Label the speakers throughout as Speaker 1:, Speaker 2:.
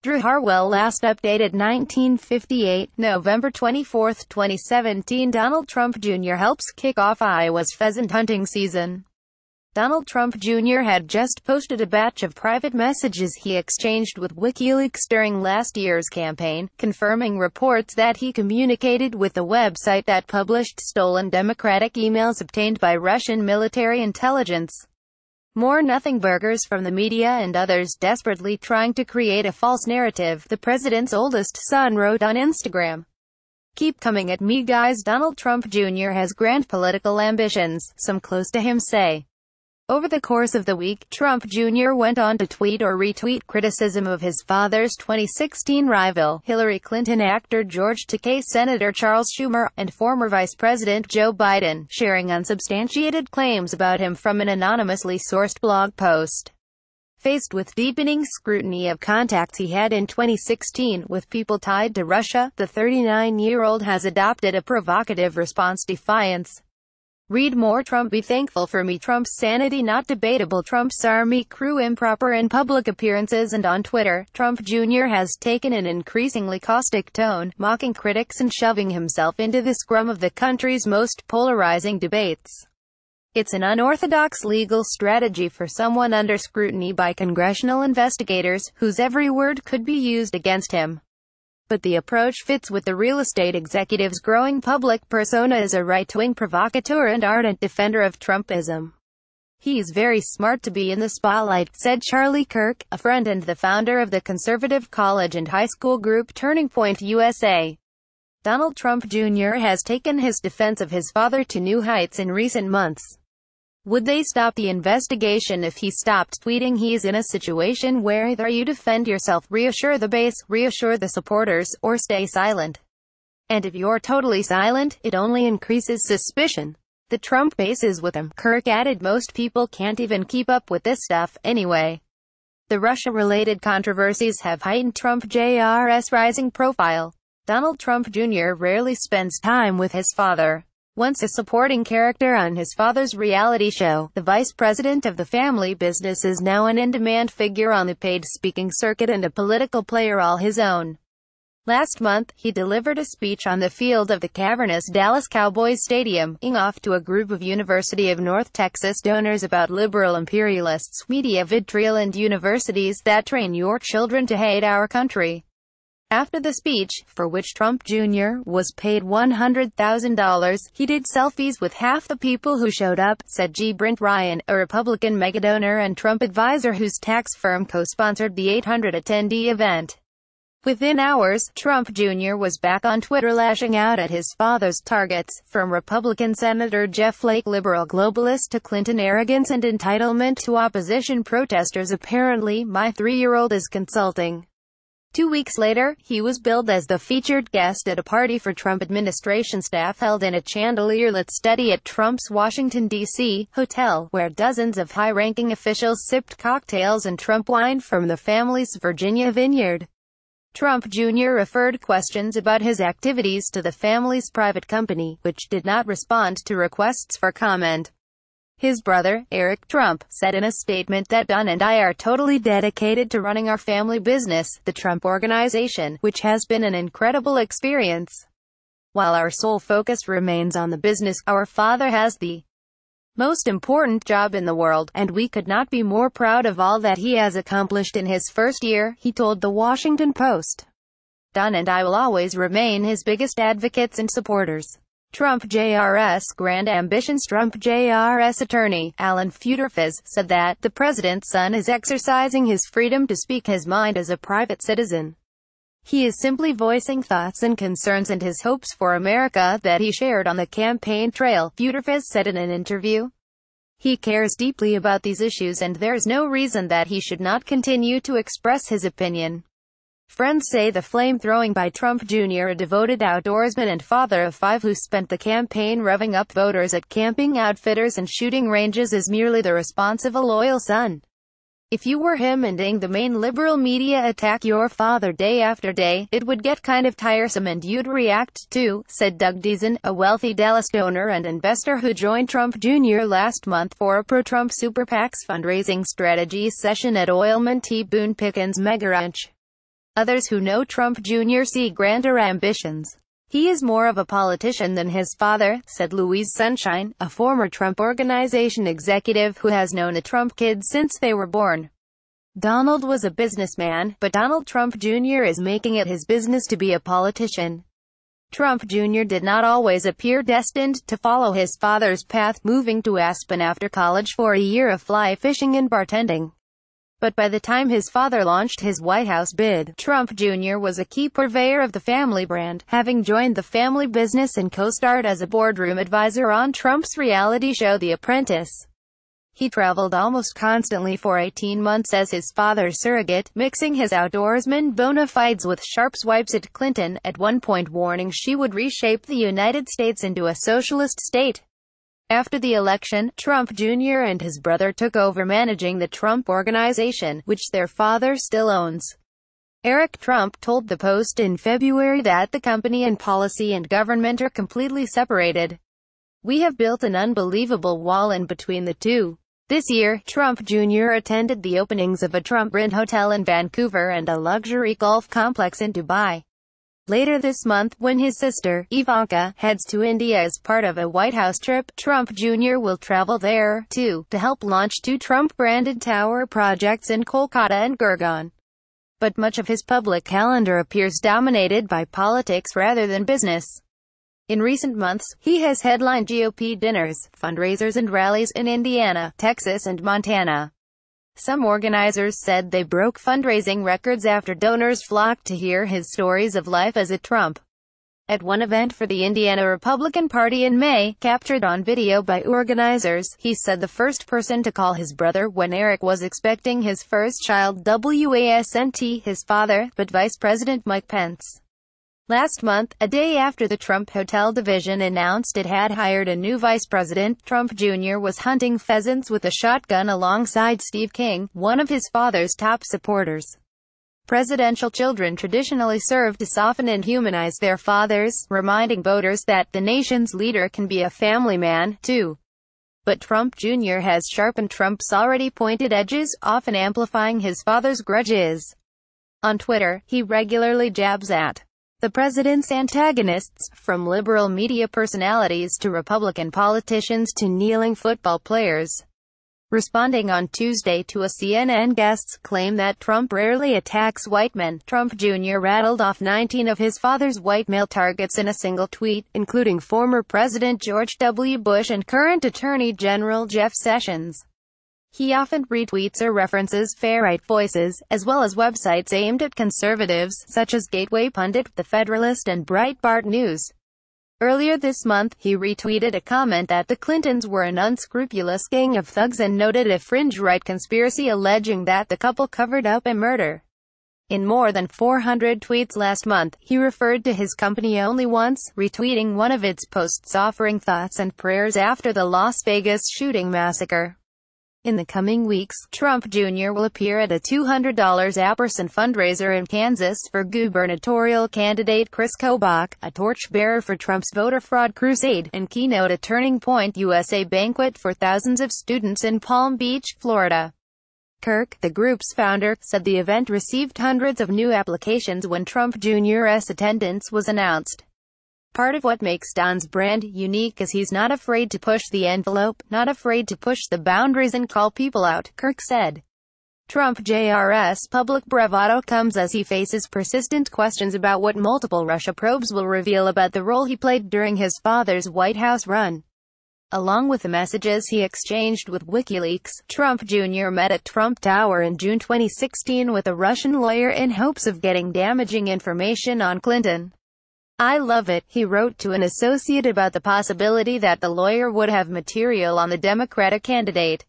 Speaker 1: Drew Harwell last updated 1958, November 24, 2017. Donald Trump Jr. helps kick off Iowa's pheasant hunting season. Donald Trump Jr. had just posted a batch of private messages he exchanged with WikiLeaks during last year's campaign, confirming reports that he communicated with the website that published stolen Democratic emails obtained by Russian military intelligence. More nothing burgers from the media and others desperately trying to create a false narrative, the president's oldest son wrote on Instagram. "Keep coming at me, guys. Donald Trump Jr. has grand political ambitions, some close to him say." Over the course of the week, Trump Jr. went on to tweet or retweet criticism of his father's 2016 rival, Hillary Clinton, actor George Takei, Senator Charles Schumer, and former Vice President Joe Biden, sharing unsubstantiated claims about him from an anonymously sourced blog post. Faced with deepening scrutiny of contacts he had in 2016 with people tied to Russia, the 39-year-old has adopted a provocative response: defiance. Read more. Trump be thankful for me. Trump's sanity not debatable. Trump's army crew improper in public appearances and on Twitter. Trump Jr. has taken an increasingly caustic tone, mocking critics and shoving himself into the scrum of the country's most polarizing debates. It's an unorthodox legal strategy for someone under scrutiny by congressional investigators, whose every word could be used against him. But the approach fits with the real estate executive's growing public persona as a right-wing provocateur and ardent defender of Trumpism. "He's very smart to be in the spotlight," said Charlie Kirk, a friend and the founder of the conservative college and high school group Turning Point USA. Donald Trump Jr. has taken his defense of his father to new heights in recent months. Would they stop the investigation if he stopped tweeting? He's in a situation where either you defend yourself, reassure the base, reassure the supporters, or stay silent. And if you're totally silent, it only increases suspicion. The Trump base is with him, Kirk added. Most people can't even keep up with this stuff, anyway. The Russia-related controversies have heightened Trump Jr.'s rising profile. Donald Trump Jr. rarely spends time with his father. Once a supporting character on his father's reality show, the vice president of the family business is now an in-demand figure on the paid speaking circuit and a political player all his own. Last month, he delivered a speech on the field of the cavernous Dallas Cowboys Stadium, ing off to a group of University of North Texas donors about liberal imperialists, media vitriol, and universities that train your children to hate our country. After the speech, for which Trump Jr. was paid $100,000, he did selfies with half the people who showed up, said G. Brent Ryan, a Republican megadonor and Trump advisor whose tax firm co-sponsored the 800-attendee event. Within hours, Trump Jr. was back on Twitter lashing out at his father's targets, from Republican Senator Jeff Flake, liberal globalist, to Clinton arrogance and entitlement, to opposition protesters. Apparently, my 3-year-old is consulting. 2 weeks later, he was billed as the featured guest at a party for Trump administration staff held in a chandelier-lit study at Trump's Washington, D.C. hotel, where dozens of high-ranking officials sipped cocktails and Trump wine from the family's Virginia vineyard. Trump Jr. referred questions about his activities to the family's private company, which did not respond to requests for comment. His brother, Eric Trump, said in a statement that Don and I are totally dedicated to running our family business, the Trump Organization, which has been an incredible experience. While our sole focus remains on the business, our father has the most important job in the world, and we could not be more proud of all that he has accomplished in his first year, he told The Washington Post. Don and I will always remain his biggest advocates and supporters. Trump Jr.'s grand ambitions. Trump Jr.'s attorney, Alan Futerfas, said that the president's son is exercising his freedom to speak his mind as a private citizen. He is simply voicing thoughts and concerns and his hopes for America that he shared on the campaign trail, Futerfas said in an interview. He cares deeply about these issues and there's no reason that he should not continue to express his opinion. Friends say the flame-throwing by Trump Jr., a devoted outdoorsman and father of 5 who spent the campaign revving up voters at camping outfitters and shooting ranges, is merely the response of a loyal son. If you were him and the main liberal media attack your father day after day, it would get kind of tiresome and you'd react too, said Doug Deason, a wealthy Dallas donor and investor who joined Trump Jr. last month for a pro-Trump Super PAC's fundraising strategy session at Oilman T. Boone Pickens' mega ranch. Others who know Trump Jr. see grander ambitions. "He is more of a politician than his father," said Louise Sunshine, a former Trump Organization executive who has known the Trump kids since they were born. "Donald was a businessman, but Donald Trump Jr. is making it his business to be a politician." Trump Jr. did not always appear destined to follow his father's path, moving to Aspen after college for a year of fly fishing and bartending. But by the time his father launched his White House bid, Trump Jr. was a key purveyor of the family brand, having joined the family business and co-starred as a boardroom advisor on Trump's reality show The Apprentice. He traveled almost constantly for 18 months as his father's surrogate, mixing his outdoorsman bona fides with sharp swipes at Clinton, at one point warning she would reshape the United States into a socialist state. After the election, Trump Jr. and his brother took over managing the Trump Organization, which their father still owns. Eric Trump told the Post in February that the company and policy and government are completely separated. "We have built an unbelievable wall in between the two." This year, Trump Jr. attended the openings of a Trump-run hotel in Vancouver and a luxury golf complex in Dubai. Later this month, when his sister, Ivanka, heads to India as part of a White House trip, Trump Jr. will travel there, too, to help launch two Trump-branded tower projects in Kolkata and Gurgaon. But much of his public calendar appears dominated by politics rather than business. In recent months, he has headlined GOP dinners, fundraisers and rallies in Indiana, Texas and Montana. Some organizers said they broke fundraising records after donors flocked to hear his stories of life as a Trump. At one event for the Indiana Republican Party in May, captured on video by organizers, he said the first person to call his brother when Eric was expecting his first child wasn't his father, but Vice President Mike Pence. Last month, a day after the Trump Hotel division announced it had hired a new vice president, Trump Jr. was hunting pheasants with a shotgun alongside Steve King, one of his father's top supporters. Presidential children traditionally serve to soften and humanize their fathers, reminding voters that the nation's leader can be a family man, too. But Trump Jr. has sharpened Trump's already pointed edges, often amplifying his father's grudges. On Twitter, he regularly jabs at the president's antagonists, from liberal media personalities to Republican politicians to kneeling football players. Responding on Tuesday to a CNN guest's claim that Trump rarely attacks white men, Trump Jr. rattled off 19 of his father's white male targets in a single tweet, including former President George W. Bush and current Attorney General Jeff Sessions. He often retweets or references far-right voices, as well as websites aimed at conservatives, such as Gateway Pundit, The Federalist and Breitbart News. Earlier this month, he retweeted a comment that the Clintons were an unscrupulous gang of thugs and noted a fringe-right conspiracy alleging that the couple covered up a murder. In more than 400 tweets last month, he referred to his company only once, retweeting one of its posts offering thoughts and prayers after the Las Vegas shooting massacre. In the coming weeks, Trump Jr. will appear at a $200 Apperson fundraiser in Kansas for gubernatorial candidate Chris Kobach, a torchbearer for Trump's voter fraud crusade, and keynote a Turning Point USA banquet for thousands of students in Palm Beach, Florida. Kirk, the group's founder, said the event received hundreds of new applications when Trump Jr.'s attendance was announced. Part of what makes Don's brand unique is he's not afraid to push the envelope, not afraid to push the boundaries and call people out, Kirk said. Trump Jr.'s public bravado comes as he faces persistent questions about what multiple Russia probes will reveal about the role he played during his father's White House run. Along with the messages he exchanged with WikiLeaks, Trump Jr. met at Trump Tower in June 2016 with a Russian lawyer in hopes of getting damaging information on Clinton. "I love it," he wrote to an associate about the possibility that the lawyer would have material on the Democratic candidate.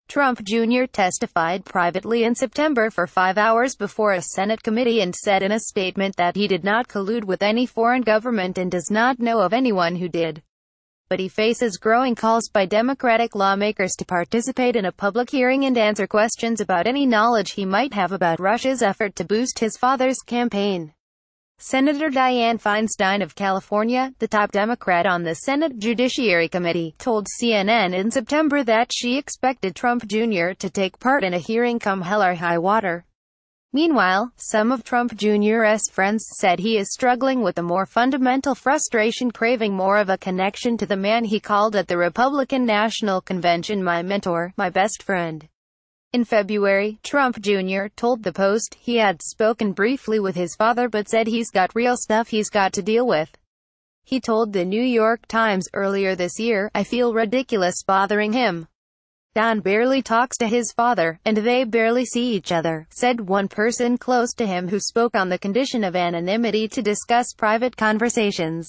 Speaker 1: Trump Jr. testified privately in September for 5 hours before a Senate committee and said in a statement that he did not collude with any foreign government and does not know of anyone who did. But he faces growing calls by Democratic lawmakers to participate in a public hearing and answer questions about any knowledge he might have about Russia's effort to boost his father's campaign. Senator Dianne Feinstein of California, the top Democrat on the Senate Judiciary Committee, told CNN in September that she expected Trump Jr. to take part in a hearing come hell or high water. Meanwhile, some of Trump Jr.'s friends said he is struggling with a more fundamental frustration, craving more of a connection to the man he called at the Republican National Convention "my mentor, my best friend." In February, Trump Jr. told the Post he had spoken briefly with his father but said he's got real stuff he's got to deal with. He told the New York Times earlier this year, "I feel ridiculous bothering him. Don barely talks to his father, and they barely see each other," said one person close to him who spoke on the condition of anonymity to discuss private conversations.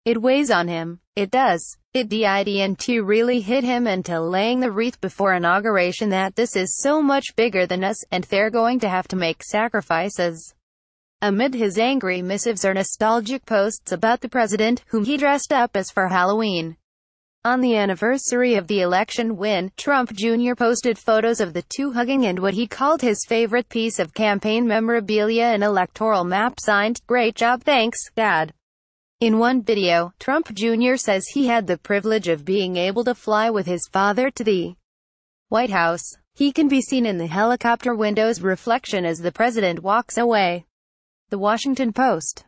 Speaker 1: "It weighs on him. It does. It didn't really hit him until laying the wreath before inauguration that this is so much bigger than us, and they're going to have to make sacrifices." Amid his angry missives or nostalgic posts about the president, whom he dressed up as for Halloween. On the anniversary of the election win, Trump Jr. posted photos of the two hugging and what he called his favorite piece of campaign memorabilia, an electoral map signed, "Great job, thanks, Dad." In one video, Trump Jr. says he had the privilege of being able to fly with his father to the White House. He can be seen in the helicopter window's reflection as the president walks away. The Washington Post.